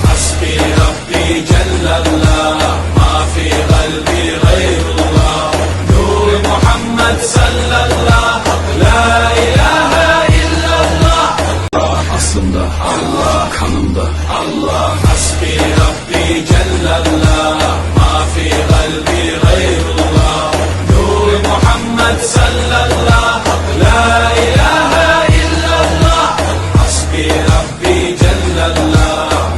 हस्बी रब्बी जल्लल्लाह मा फी क़ल्बी गैरुल्लाह नूर मोहम्मद सल्लल्लाह ला इलाहा इल्लल्लाह aslında Allah kanımda Allah hasbi Rabbi Cellallah ma fi kalbi gayrullah Nur Muhammed sallallahu la ilahe illallah hasbi Rabbi Cellallah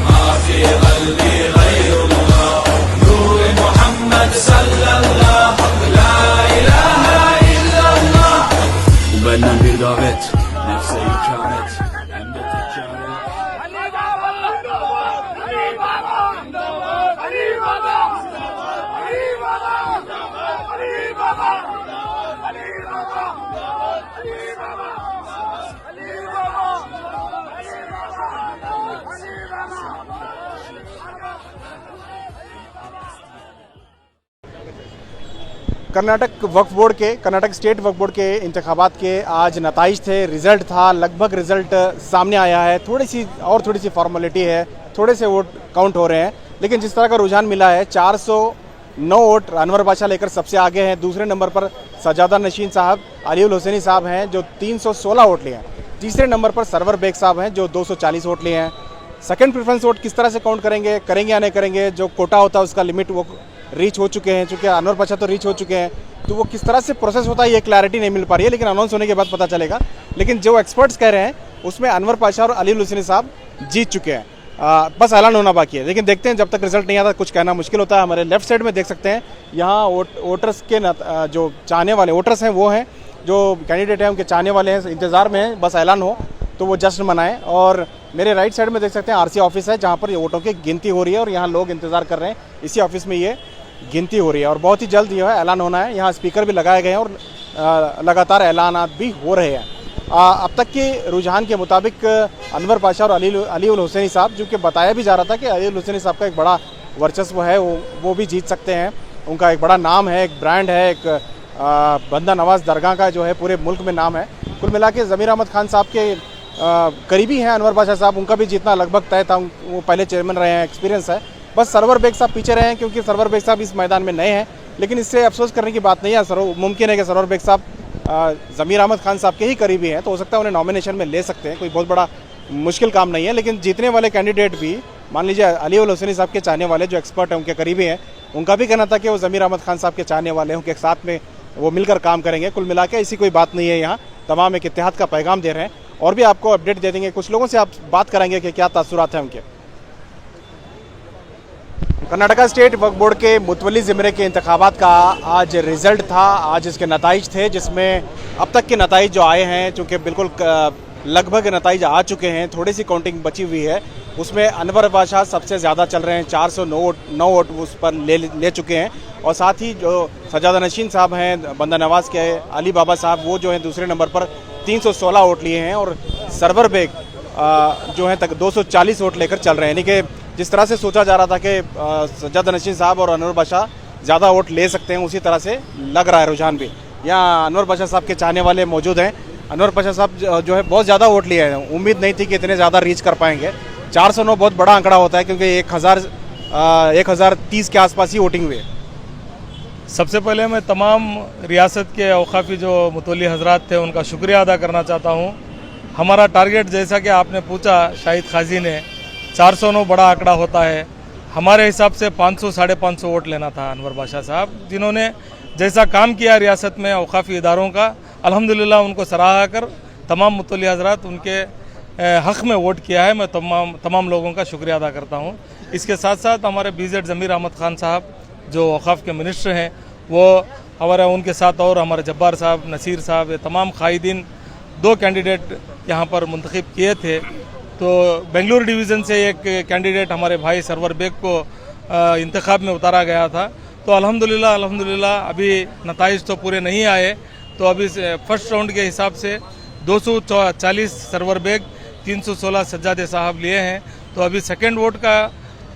ma fi kalbi gayrullah Nur Muhammed sallallahu la ilahe illallah Bu benden bir davet nefse ikamet hem de Karnataka Waqf board के Karnataka state वक्फ board के इंतखाबात के आज नताइज थे, result था। लगभग result सामने आया है। थोड़ी सी फॉर्मेलिटी है, थोड़े से वोट काउंट हो रहे हैं, लेकिन जिस तरह का रुझान मिला है 409 वोट अनवर बादशाह लेकर सबसे आगे हैं। दूसरे नंबर पर सजादा नशीन साहब, अलीउल हुसैनी साहब हैं जो 316 वोट लिए हैं। तीसरे नंबर पर सरवर बेग साहब हैं जो 240 वोट लिए हैं। सेकंड प्रेफरेंस वोट किस तरह से काउंट करेंगे या नहीं करेंगे, जो कोटा होता है उसका लिमिट वो रीच हो चुके हैं, चूँकि अनवर बादशाह तो रीच हो चुके हैं, तो वो किस तरह से प्रोसेस होता है ये क्लैरिटी नहीं मिल पा रही है, लेकिन अनाउंस होने के बाद पता चलेगा। लेकिन जो एक्सपर्ट्स कह रहे हैं उसमें अनवर बादशाह और अलीउल हुसैनी साहब जीत चुके हैं, बस ऐलान होना बाकी है। लेकिन देखते हैं, जब तक रिजल्ट नहीं आता कुछ कहना मुश्किल होता है। हमारे लेफ्ट साइड में देख सकते हैं, यहाँ वोटर्स के जो चाहने वाले वोटर्स हैं वो हैं, जो कैंडिडेट हैं उनके चाहने वाले हैं, इंतज़ार में हैं बस ऐलान हो तो वो जश्न मनाएं। और मेरे राइट साइड में देख सकते हैं आरसी ऑफिस है, जहाँ पर ये वोटों की गिनती हो रही है और यहाँ लोग इंतज़ार कर रहे हैं। इसी ऑफिस में ये गिनती हो रही है और बहुत ही जल्द जो है ऐलान होना है। यहाँ स्पीकर भी लगाए गए हैं और लगातार ऐलानात भी हो रहे हैं। अब तक के रुझान के मुताबिक अनवर बादशाह और अलीउल हुसैनी साहब, जो कि बताया भी जा रहा था कि अलीउल हुसैनी साहब का एक बड़ा वर्चस्व है, वो भी जीत सकते हैं। उनका एक बड़ा नाम है, एक ब्रांड है, एक बंदा नवाज दरगाह का जो है पूरे मुल्क में नाम है। कुल मिला के ज़मीर अहमद खान साहब के करीबी हैं अनवर बादशाह साहब, उनका भी जीतना लगभग तय था। वो पहले चेयरमैन रहे हैं, एक्सपीरियंस है। बस सरवर बेग साहब पीछे रहे हैं क्योंकि सरवर बेग साहब इस मैदान में नए हैं, लेकिन इससे अफसोस करने की बात नहीं है। मुमकिन है कि सरवर बेग साहब ज़मीर अहमद खान साहब के ही करीबी हैं, तो हो सकता है उन्हें नॉमिनेशन में ले सकते हैं, कोई बहुत बड़ा मुश्किल काम नहीं है। लेकिन जीतने वाले कैंडिडेट भी, मान लीजिए अलीउल हुसैनी साहब के चाहने वाले जो एक्सपर्ट हैं उनके करीबी हैं, उनका भी कहना था कि वो ज़मीर अहमद खान साहब के चाहने वाले हैं, उनके साथ में वो मिलकर काम करेंगे। कुल मिला के ऐसी कोई बात नहीं है, यहाँ तमाम एक इत्तेहाद का पैगाम दे रहे हैं। और भी आपको अपडेट दे देंगे, कुछ लोगों से आप बात कराएंगे कि क्या तासुरात हैं उनके। कर्नाटका स्टेट वक्फ बोर्ड के मुतवल्ली ज़िमरे के इंतखाबात का आज रिज़ल्ट था, आज इसके नताइज थे, जिसमें अब तक के नताइज जो आए हैं, चूँकि बिल्कुल लगभग नताइज आ चुके हैं, थोड़ी सी काउंटिंग बची हुई है। उसमें अनवर बादशाह सबसे ज़्यादा चल रहे हैं, 409 वोट उस पर ले चुके हैं। और साथ ही जो सजादा नशीन साहब हैं, बंदा नवाज के अली बाबा साहब, वो जो हैं दूसरे नंबर पर 316 वोट लिए हैं। और सरवर बेग जो हैं तक 240 वोट लेकर चल रहे हैं। यानी कि जिस तरह से सोचा जा रहा था कि सजादा नशीन साहब और अनवर बादशाह ज़्यादा वोट ले सकते हैं, उसी तरह से लग रहा है रुझान भी। यहाँ अनवर बादशाह साहब के चाहने वाले मौजूद हैं। अनवर बादशाह साहब जो है बहुत ज़्यादा वोट लिए हैं, उम्मीद नहीं थी कि इतने ज़्यादा रीच कर पाएंगे। 409 बहुत बड़ा आंकड़ा होता है, क्योंकि 1030 के आसपास ही वोटिंग हुई है। सबसे पहले मैं तमाम रियासत के औकाफी जो मुतवल्ली हजरात थे उनका शुक्रिया अदा करना चाहता हूँ। हमारा टारगेट, जैसा कि आपने पूछा शाहिद खाजी ने, 409 बड़ा आंकड़ा होता है। हमारे हिसाब से 500 साढ़े 500 वोट लेना था अनवर बादशाह साहब, जिन्होंने जैसा काम किया रियासत में औकाफी इदारों का, अल्हम्दुलिल्लाह उनको सराहा कर तमाम मुतवल्ली हजरात उनके हक़ में वोट किया है। मैं तमाम लोगों का शुक्रिया अदा करता हूँ। इसके साथ साथ हमारे BZ ज़मीर अहमद खान साहब जो औकाफ के मिनिस्टर हैं, वो हमारे उनके साथ और हमारे जब्बार साहब, नसीर साहब, ये तमाम कायदीन 2 कैंडिडेट यहाँ पर मुंतखब किए थे। तो बेंगलुरु डिवीज़न से एक कैंडिडेट हमारे भाई सरवर बेग को इंतखाब में उतारा गया था। तो अल्हम्दुलिल्लाह अभी नताइज तो पूरे नहीं आए, तो अभी फर्स्ट राउंड के हिसाब से 240 सरवर बेग, 316 सज्जादे साहब लिए हैं। तो अभी सेकंड वोट का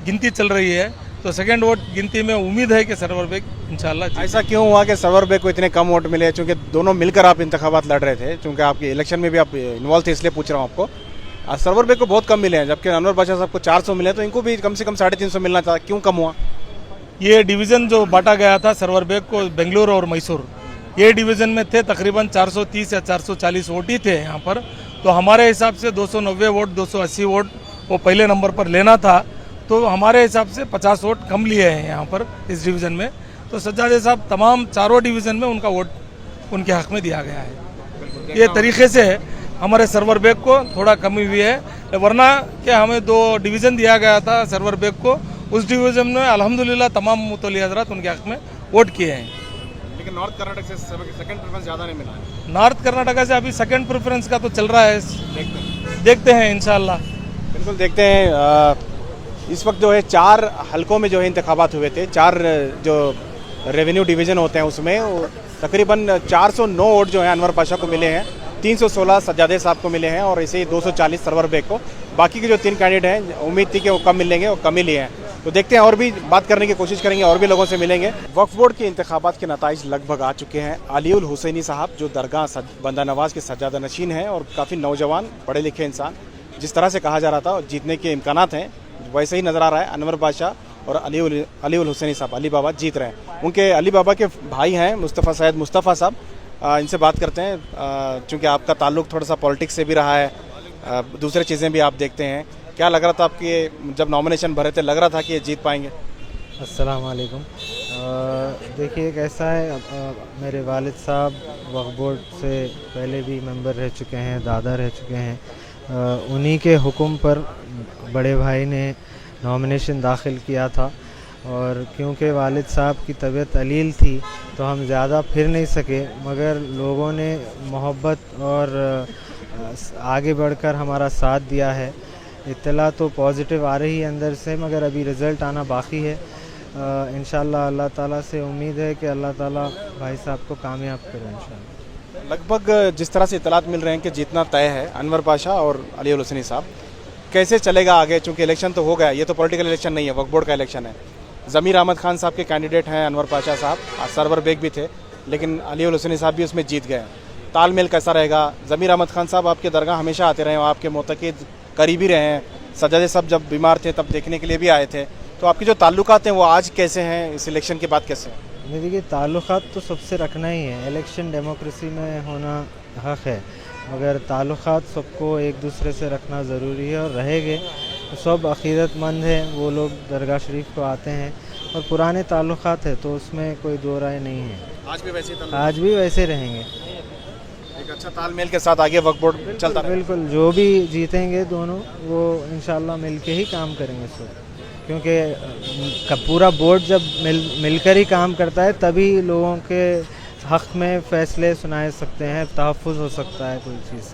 गिनती चल रही है, तो सेकंड वोट गिनती में उम्मीद है कि सरवर बेग इंशाल्लाह। ऐसा क्यों हुआ कि सरवर बेग को इतने कम वोट मिले? चूँकि दोनों मिलकर आप इंतखाबात लड़ रहे थे, चूँकि आपके इलेक्शन में भी आप इन्वॉल्व थे, इसलिए पूछ रहा हूँ आपको। सरवर बेग को बहुत कम मिले हैं, जबकि अनवर बादशाह साहब को 400 मिले, तो इनको भी कम से कम 350 मिलना था, क्यों कम हुआ? ये डिवीज़न जो बांटा गया था सरवर बेग को, बेंगलुरु और मैसूर, ये डिवीज़न में थे तकरीबन 430 या 440 वोट ही थे यहाँ पर। तो हमारे हिसाब से 290 वोट, 280 वोट वो पहले नंबर पर लेना था, तो हमारे हिसाब से 50 वोट कम लिए हैं यहाँ पर इस डिवीज़न में। तो सज्जादे साहब तमाम चारों डिवीज़न में उनका वोट उनके हक़ में दिया गया है। ये तरीके से हमारे सरवर बेग को थोड़ा कमी हुई है, वरना क्या हमें 2 डिवीज़न दिया गया था सरवर बेग को, उस डिवीज़न में अल्हम्दुलिल्लाह तमाम मुतवल्ली हज़रात उनके हक़ में वोट किए हैं। लेकिन नॉर्थ कर्नाटक से सेकंड प्रेफरेंस ज़्यादा नहीं मिला है। नॉर्थ कर्नाटका से अभी सेकंड प्रेफरेंस का तो चल रहा है, देखते हैं इंशाल्लाह। बिल्कुल देखते हैं। इस वक्त जो है 4 हलकों में जो है इंतखाबात हुए थे, 4 जो रेवेन्यू डिवीज़न होते हैं उसमें तकरीबन 409 वोट जो है अनवर पाशा को मिले हैं, 316 सज्जादे साहब को मिले हैं और इसे ही 240 सरवर बेग को। बाकी के जो 3 कैंडिडेट हैं उम्मीद थी कि वो कम मिलेंगे, वो कम ही लिए हैं। तो देखते हैं, और भी बात करने की कोशिश करेंगे, और भी लोगों से मिलेंगे। वक्फ बोर्ड के इंतखाबात के नताइज लगभग आ चुके हैं। अलीउल हुसैनी साहब जो दरगाह बंदा नवाज के सज्जादा नशीन हैं और काफ़ी नौजवान पढ़े लिखे इंसान, जिस तरह से कहा जा रहा था जीतने के इम्कानात हैं, वैसे ही नज़र आ रहा है। अनवर बादशाह और अलीउल हुसैनी साहब, अली बाबा जीत रहे हैं। उनके अली बाबा के भाई हैं मुस्तफ़ा सैयद मुस्तफ़ा साहब, इनसे बात करते हैं। चूँकि आपका ताल्लुक़ थोड़ा सा पॉलिटिक्स से भी रहा है, दूसरी चीज़ें भी आप देखते हैं, क्या लग रहा था आपके जब नॉमिनेशन भरे थे, लग रहा था कि ये जीत पाएंगे? अस्सलाम वालेकुम। देखिए कैसा है, मेरे वालिद साहब वक्फ बोर्ड से पहले भी मेंबर रह चुके हैं, दादा रह चुके हैं। उन्हीं के हुक्म पर बड़े भाई ने नॉमिनेशन दाखिल किया था, और क्योंकि वालिद साहब की तबीयत अलील थी तो हम ज़्यादा फिर नहीं सके, मगर लोगों ने मोहब्बत और आगे बढ़कर हमारा साथ दिया है। इत्तला तो पॉजिटिव आ रही है अंदर से, मगर अभी रिज़ल्ट आना बाकी है। इंशाल्लाह अल्लाह ताला से उम्मीद है कि अल्लाह ताला भाई साहब को कामयाब करे इंशाल्लाह। लगभग जिस तरह से इतलात मिल रहे हैं कि जीतना तय है अनवर पाशा और अलीउल हुसैनी साहब, कैसे चलेगा आगे? चूँकि इलेक्शन तो हो गया, ये तो पॉलिटिकल इलेक्शन नहीं है, वक्फ बोर्ड का इलेक्शन है। ज़मीर अहमद खान साहब के कैंडिडेट हैं अनवर पाशा साहब, सरवर बेग भी थे, लेकिन अलीउल हुसैनी साहब भी उसमें जीत गए। तालमेल कैसा रहेगा? ज़मीर अहमद खान साहब आपके दरगाह हमेशा आते रहे, आपके मोतक़िद करीबी रहे हैं, सज्जादे साहब जब बीमार थे तब देखने के लिए भी आए थे, तो आपके जो ताल्लुकात हैं वो आज कैसे हैं, इस इलेक्शन के बाद कैसे हैं? देखिए ताल्लुकात तो सबसे रखना ही है, इलेक्शन डेमोक्रेसी में होना हक़ है, मगर ताल्लुकात सबको एक दूसरे से रखना ज़रूरी है और रहेंगे। सब अक़ीदतमंद हैं, वो लोग दरगाह शरीफ को आते हैं और पुराने ताल्लुकात है, तो उसमें कोई दो राय नहीं है। आज भी वैसे रहेंगे। एक अच्छा तालमेल के साथ आगे वक्फ बोर्ड चलता है। बिल्कुल, जो भी जीतेंगे दोनों वो इंशाल्लाह मिलके ही काम करेंगे सब, क्योंकि पूरा बोर्ड जब मिलकर ही काम करता है तभी लोगों के हक़ में फ़ैसले सुनाए सकते हैं, तहफ़्फ़ुज़ हो सकता है कोई चीज़।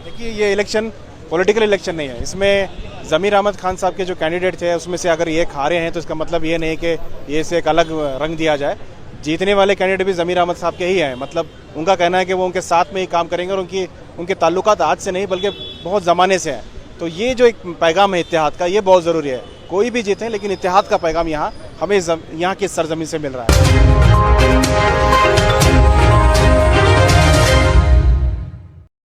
देखिए ये इलेक्शन पॉलिटिकल इलेक्शन नहीं है, इसमें ज़मीर अहमद खान साहब के जो कैंडिडेट थे उसमें से अगर ये हारे हैं तो इसका मतलब ये नहीं कि ये से एक अलग रंग दिया जाए। जीतने वाले कैंडिडेट भी ज़मीर अहमद साहब के ही हैं, मतलब उनका कहना है कि वो उनके साथ में ही काम करेंगे और उनके ताल्लुकात आज से नहीं बल्कि बहुत ज़माने से हैं। तो ये जो एक पैगाम है इत्तेहाद का, ये बहुत ज़रूरी है। कोई भी जीते लेकिन इत्तेहाद का पैगाम यहाँ हमें यहाँ की सरजमीन से मिल रहा है।